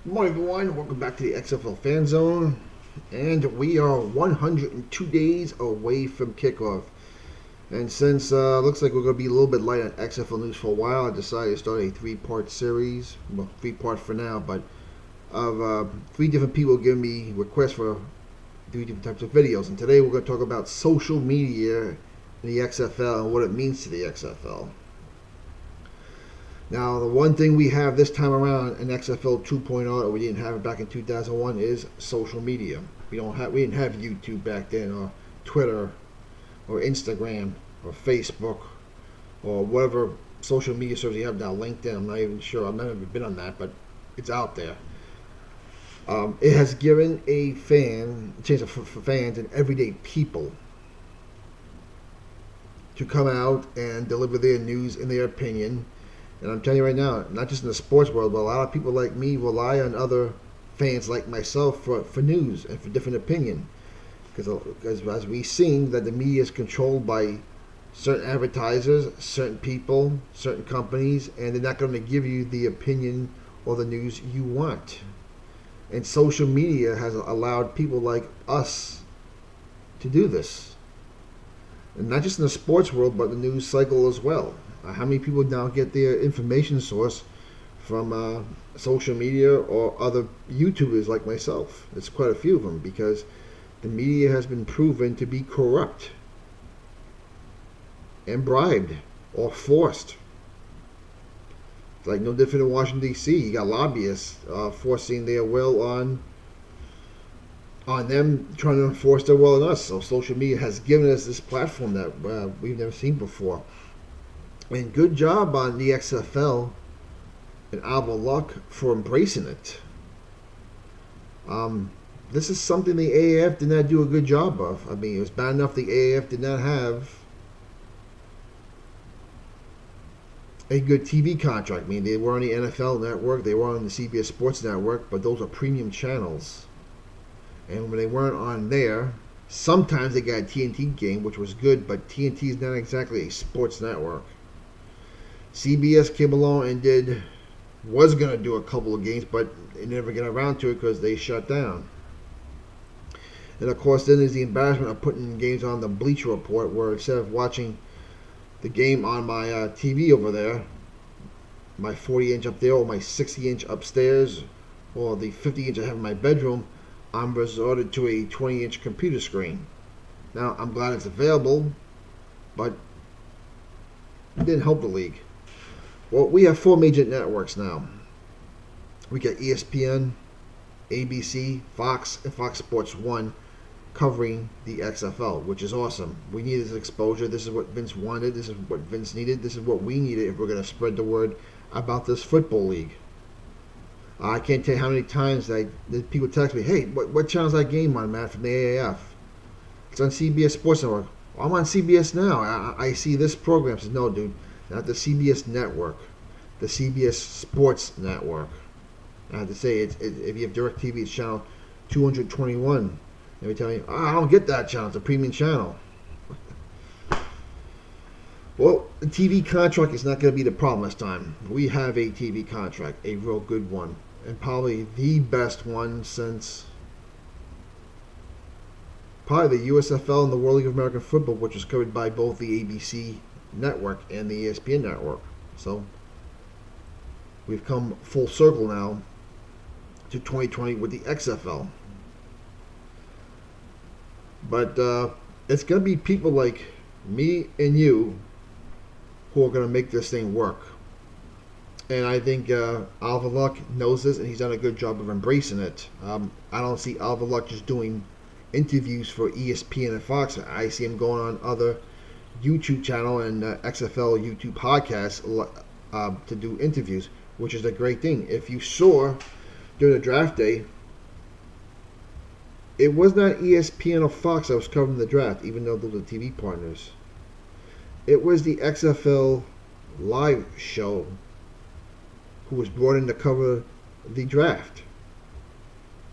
Good morning, everyone. Welcome back to the XFL Fan Zone. And we are 102 days away from kickoff. And since looks like we're going to be a little bit light on XFL news for a while, I decided to start a three-part series. Well, three-part for now, but of three different people giving me requests for three different types of videos. And today we're going to talk about social media in the XFL and what it means to the XFL. Now, the one thing we have this time around in XFL 2.0 that we didn't have back in 2001 is social media. We didn't have YouTube back then, or Twitter, or Instagram, or Facebook, or whatever social media service you have now. LinkedIn, I'm not even sure. I've never been on that, but it's out there. It has given a chance for fans and everyday people to come out and deliver their news and their opinion. And I'm telling you right now, not just in the sports world, but a lot of people like me rely on other fans like myself for news and for different opinion. Because as we've seen, that the media is controlled by certain advertisers, certain people, certain companies, and they're not going to give you the opinion or the news you want. And social media has allowed people like us to do this. And not just in the sports world, but the news cycle as well. How many people now get their information source from social media or other YouTubers like myself? It's quite a few of them, because the media has been proven to be corrupt and bribed or forced. It's like no different in Washington, D.C. You got lobbyists forcing their will on them, trying to enforce their will on us. So social media has given us this platform that we've never seen before. And good job on the XFL and Alva Luck for embracing it. This is something the AAF did not do a good job of. I mean, it was bad enough the AAF did not have a good TV contract. I mean, they were on the NFL network, they were on the CBS Sports Network, but those are premium channels. And when they weren't on there, sometimes they got a TNT game, which was good, but TNT is not exactly a sports network. CBS came along and was going to do a couple of games, but they never got around to it because they shut down. And of course, then there's the embarrassment of putting games on the Bleacher Report, where instead of watching the game on my TV over there, my 40-inch up there, or my 60-inch upstairs, or the 50-inch I have in my bedroom, I'm resorted to a 20-inch computer screen. Now, I'm glad it's available, but it didn't help the league. Well, we have four major networks now. We got ESPN, ABC, Fox, and Fox Sports 1 covering the XFL, which is awesome. We need this exposure. This is what Vince wanted. This is what Vince needed. This is what we needed if we're going to spread the word about this football league. I can't tell you how many times that people text me, hey, what channel's that game on, Matt, from the AAF? It's on CBS Sports Network. Well, I'm on CBS now. I see this program. I said, no, dude. Not the CBS network, the CBS Sports Network. I have to say, if you have DirecTV, it's channel 221. They tell me, I don't get that channel. It's a premium channel. Well, the TV contract is not going to be the problem this time. We have a TV contract, a real good one, and probably the best one since probably the USFL and the World League of American Football, which was covered by both the ABC network and the ESPN network. So we've come full circle now to 2020 with the XFL. But it's going to be people like me and you who are going to make this thing work. And I think Alva Luck knows this, and he's done a good job of embracing it. I don't see Alva Luck just doing interviews for ESPN and Fox. I see him going on other YouTube channel and XFL YouTube podcasts to do interviews, which is a great thing. If you saw during the draft day, it was not ESPN or Fox that was covering the draft, even though those are TV partners. It was the XFL live show who was brought in to cover the draft.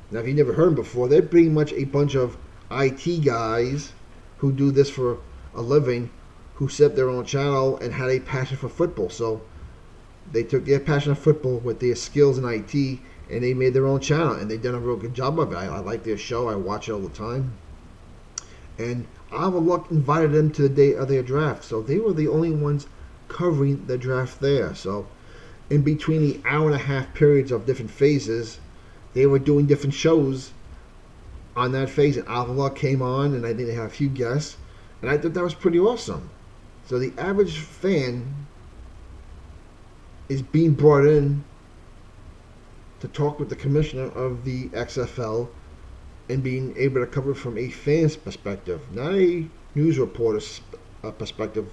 Now, if you never heard them before, they're pretty much a bunch of IT guys who do this for a living, who set up their own channel and had a passion for football. So they took their passion of football with their skills in IT and they made their own channel, and they've done a real good job of it. I like their show. I watch it all the time. And Alva Luck invited them to the day of their draft, so they were the only ones covering the draft there. So in between the hour and a half periods of different phases, they were doing different shows on that phase, and Alva Luck came on, and I think they had a few guests, and I thought that was pretty awesome. So the average fan is being brought in to talk with the commissioner of the XFL and being able to cover it from a fan's perspective, not a news reporter's perspective,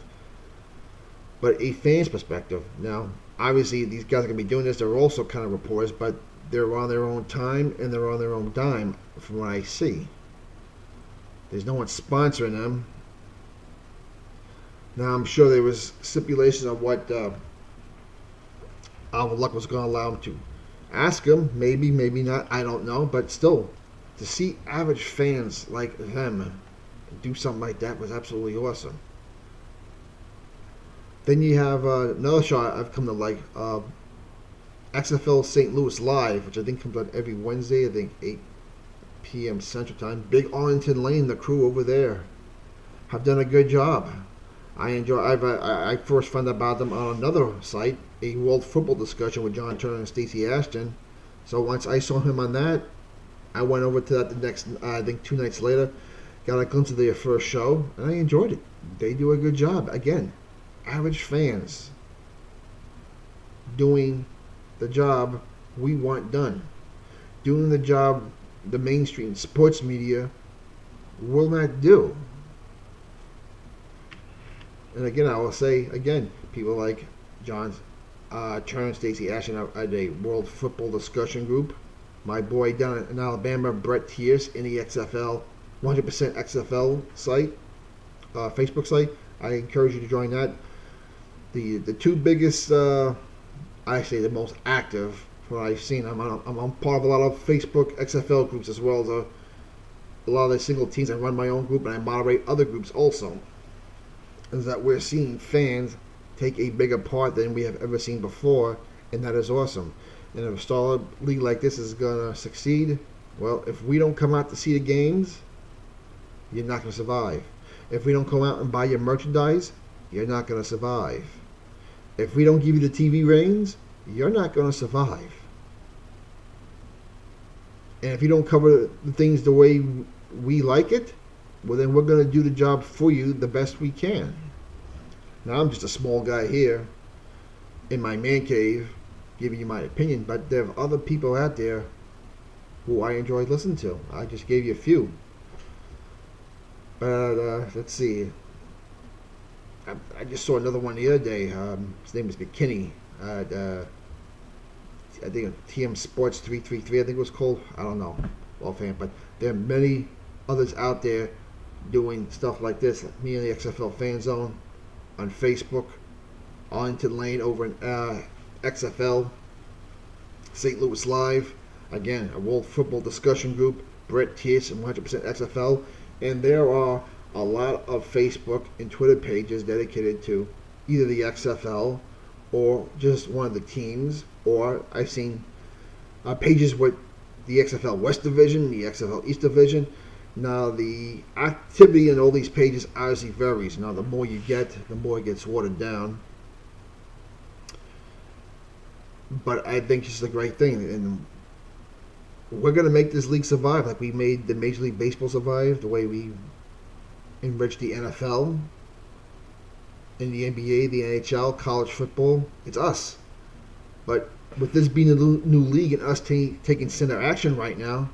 but a fan's perspective. Now, obviously, these guys are going to be doing this. They're also kind of reporters, but they're on their own time and they're on their own dime, from what I see. There's no one sponsoring them. Now, I'm sure there was stipulations on what Alva Luck was going to allow them to ask him. Maybe, maybe not. I don't know. But still, to see average fans like them do something like that was absolutely awesome. Then you have another show I've come to like, XFL St. Louis Live, which I think comes out every Wednesday, I think 8 p.m. Central Time. Big Arlington Lane, the crew over there, have done a good job. I first found out about them on another site, a World Football Discussion with John Turner and Stacey Ashton. So once I saw him on that, I went over to that the next, I think 2 nights later, got a glimpse of their first show, and I enjoyed it. They do a good job. Again, average fans doing the job we want done. Doing the job the mainstream sports media will not do. And again, I will say, again, people like John Turner and Stacey Ashton at a World Football Discussion Group. My boy down in Alabama, Brett Tierce, in the XFL, 100% XFL site, Facebook site. I encourage you to join that. The two biggest, I say the most active, from what I've seen. I'm part of a lot of Facebook XFL groups, as well as a lot of the single teams. I run my own group and I moderate other groups also. Is that we're seeing fans take a bigger part than we have ever seen before, and that is awesome. And if a solid league like this is going to succeed, well, if we don't come out to see the games, you're not going to survive. If we don't come out and buy your merchandise, you're not going to survive. If we don't give you the TV ratings, you're not going to survive. And if you don't cover the things the way we like it, well, then we're going to do the job for you the best we can. Now, I'm just a small guy here in my man cave giving you my opinion, but there are other people out there who I enjoy listening to. I just gave you a few. But let's see. I just saw another one the other day. His name is McKinney. I think TM Sports 333, I think it was called. I don't know offhand, but there are many others out there doing stuff like this. Like me and the XFL Fan Zone on Facebook, Arlington Lane over in XFL, St. Louis Live, again, a World Football Discussion Group, Brett Tierce and 100% XFL, and there are a lot of Facebook and Twitter pages dedicated to either the XFL or just one of the teams, or I've seen pages with the XFL West Division, the XFL East Division. Now, the activity in all these pages obviously varies. Now, the more you get, the more it gets watered down. But I think it's a great thing. And we're going to make this league survive like we made the Major League Baseball survive, the way we enriched the NFL, in the NBA, the NHL, college football. It's us. But with this being a new league and us taking center action right now,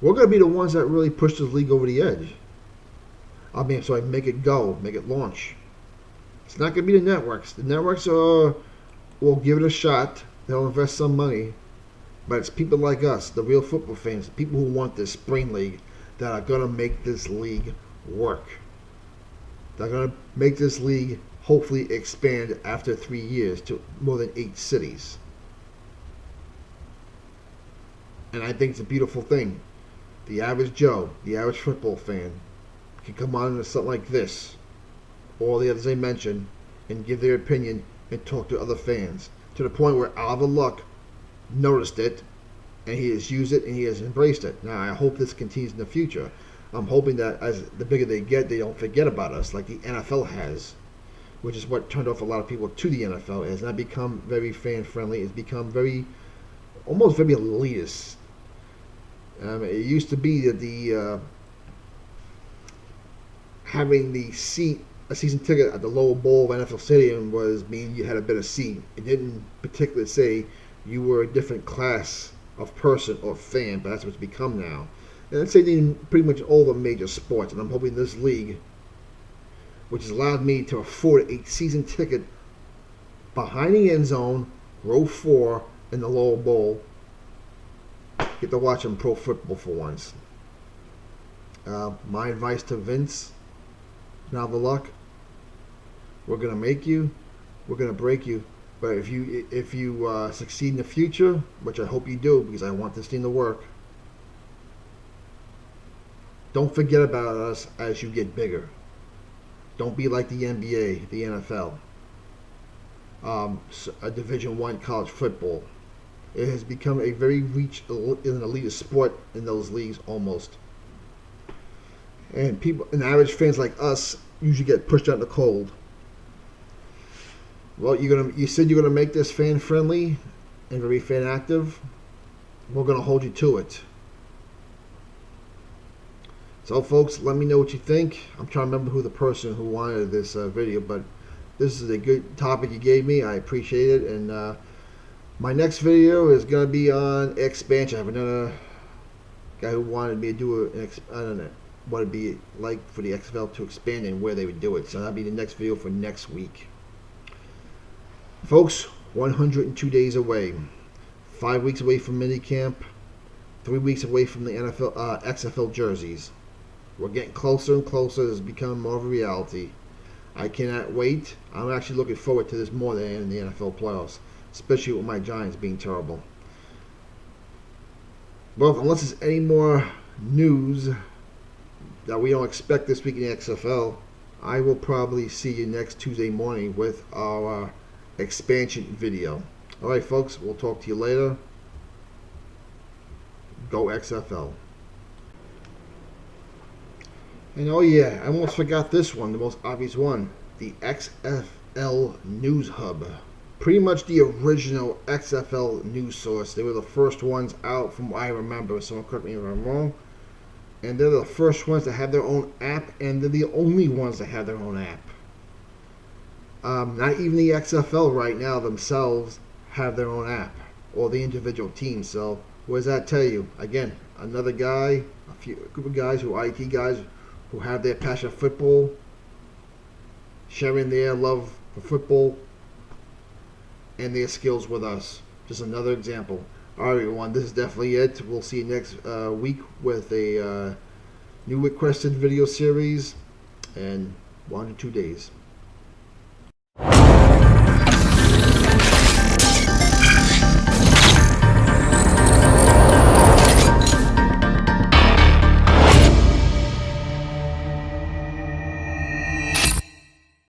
we're going to be the ones that really push this league over the edge. I mean, so I make it go, make it launch. It's not going to be the networks. The networks will give it a shot. They'll invest some money. But it's people like us, the real football fans, the people who want this spring league, that are going to make this league work. They're going to make this league hopefully expand after 3 years to more than 8 cities. And I think it's a beautiful thing. The average Joe, the average football fan, can come on to something like this, all the others I mentioned, and give their opinion and talk to other fans. To the point where Alva Luck noticed it and he has used it and he has embraced it. Now I hope this continues in the future. I'm hoping that as the bigger they get, they don't forget about us like the NFL has, which is what turned off a lot of people to the NFL. It has not become very fan friendly. It's become almost very elitist. It used to be that the having a season ticket at the lower bowl of NFL Stadium was mean you had a better seat. It didn't particularly say you were a different class of person or fan, but that's what it's become now. And I'd say in pretty much all the major sports, and I'm hoping this league, which has allowed me to afford a season ticket behind the end zone, row 4 in the lower bowl, get to watch some pro football for once. My advice to Vince, now the luck, we're going to make you, we're going to break you, but if you succeed in the future, which I hope you do because I want this thing to work, don't forget about us as you get bigger. Don't be like the NBA, the NFL, a Division I college football. It has become a very an elitist sport in those leagues almost. And average fans like us usually get pushed out in the cold. Well, you said you're gonna make this fan friendly and very fan active. We're gonna hold you to it. So, folks, let me know what you think. I'm trying to remember who the person who wanted this video, but this is a good topic you gave me. I appreciate it, and my next video is gonna be on expansion. I have another guy who wanted me to do I don't know what it'd be like for the XFL to expand and where they would do it. So that'll be the next video for next week. Folks, 102 days away. 5 weeks away from minicamp. 3 weeks away from the XFL jerseys. We're getting closer and closer. It's becoming more of a reality. I cannot wait. I'm actually looking forward to this more than in the NFL playoffs, especially with my Giants being terrible. Well, unless there's any more news that we don't expect this week in the XFL, I will probably see you next Tuesday morning with our expansion video. Alright, folks, we'll talk to you later. Go XFL. And oh yeah, I almost forgot this one, the most obvious one, the XFL News Hub. Pretty much the original XFL news source. They were the first ones out from what I remember. Someone correct me if I'm wrong. And they're the first ones to have their own app, and they're the only ones that have their own app. Not even the XFL right now themselves have their own app, or the individual teams. So what does that tell you? Again, another guy, a group of guys who are IT guys who have their passion for football, sharing their love for football and their skills with us. Just another example. Alright, everyone, this is definitely it. We'll see you next week with a new requested video series, and 1 to 2 days.